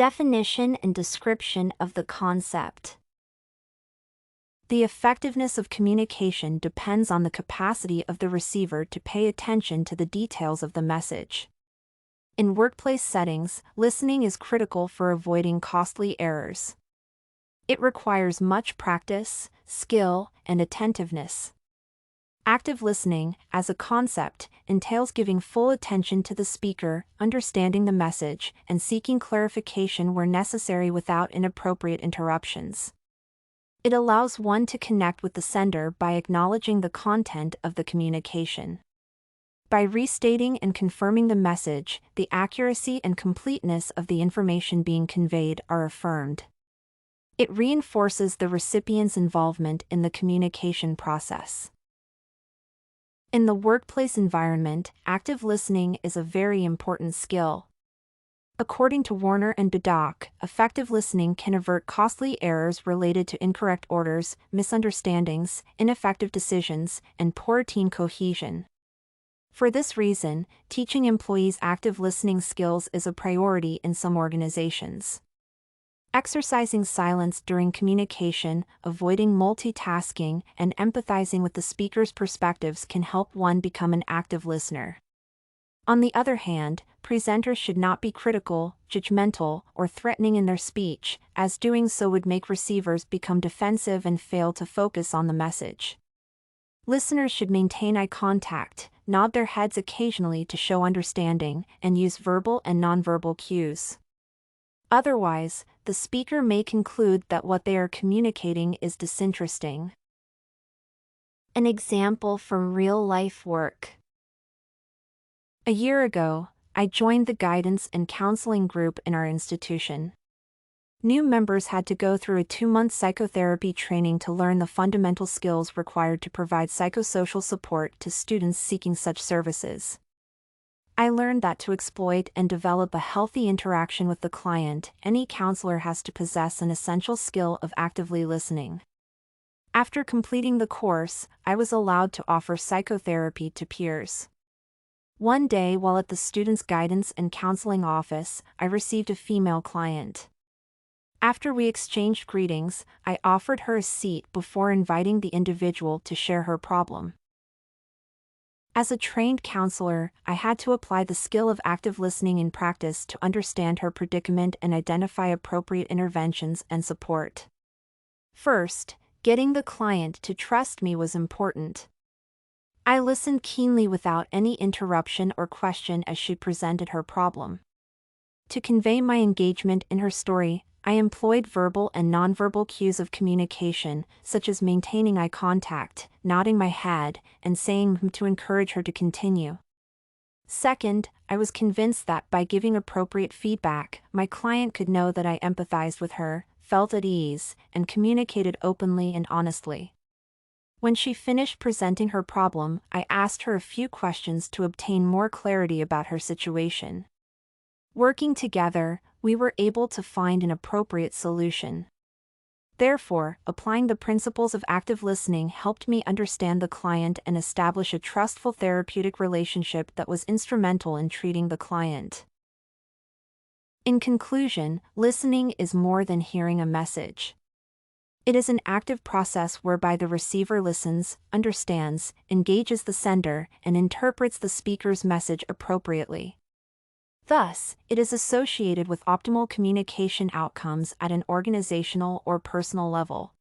Definition and description of the concept. The effectiveness of communication depends on the capacity of the receiver to pay attention to the details of the message. In workplace settings, listening is critical for avoiding costly errors. It requires much practice, skill, and attentiveness. Active listening, as a concept, entails giving full attention to the speaker, understanding the message, and seeking clarification where necessary without inappropriate interruptions. It allows one to connect with the sender by acknowledging the content of the communication. By restating and confirming the message, the accuracy and completeness of the information being conveyed are affirmed. It reinforces the recipient's involvement in the communication process. In the workplace environment, active listening is a very important skill. According to Warner and Bedok, effective listening can avert costly errors related to incorrect orders, misunderstandings, ineffective decisions, and poor team cohesion. For this reason, teaching employees active listening skills is a priority in some organizations. Exercising silence during communication, avoiding multitasking, and empathizing with the speaker's perspectives can help one become an active listener. On the other hand, presenters should not be critical, judgmental, or threatening in their speech, as doing so would make receivers become defensive and fail to focus on the message. Listeners should maintain eye contact, nod their heads occasionally to show understanding, and use verbal and nonverbal cues. Otherwise, the speaker may conclude that what they are communicating is disinteresting. An example from real-life work. A year ago, I joined the guidance and counseling group in our institution. New members had to go through a 2-month psychotherapy training to learn the fundamental skills required to provide psychosocial support to students seeking such services. I learned that to exploit and develop a healthy interaction with the client, any counselor has to possess an essential skill of actively listening. After completing the course, I was allowed to offer psychotherapy to peers. One day while at the student's guidance and counseling office, I received a female client. After we exchanged greetings, I offered her a seat before inviting the individual to share her problem. As a trained counselor, I had to apply the skill of active listening in practice to understand her predicament and identify appropriate interventions and support. First, getting the client to trust me was important. I listened keenly without any interruption or question as she presented her problem. To convey my engagement in her story, I employed verbal and nonverbal cues of communication, such as maintaining eye contact, nodding my head, and saying to encourage her to continue. Second, I was convinced that by giving appropriate feedback, my client could know that I empathized with her, felt at ease, and communicated openly and honestly. When she finished presenting her problem, I asked her a few questions to obtain more clarity about her situation. Working together, we were able to find an appropriate solution. Therefore, applying the principles of active listening helped me understand the client and establish a trustful therapeutic relationship that was instrumental in treating the client. In conclusion, listening is more than hearing a message. It is an active process whereby the receiver listens, understands, engages the sender, and interprets the speaker's message appropriately. Thus, it is associated with optimal communication outcomes at an organizational or personal level.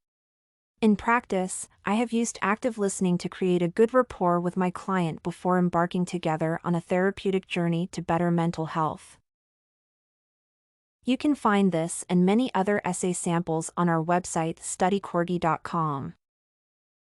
In practice, I have used active listening to create a good rapport with my client before embarking together on a therapeutic journey to better mental health. You can find this and many other essay samples on our website studycorgi.com.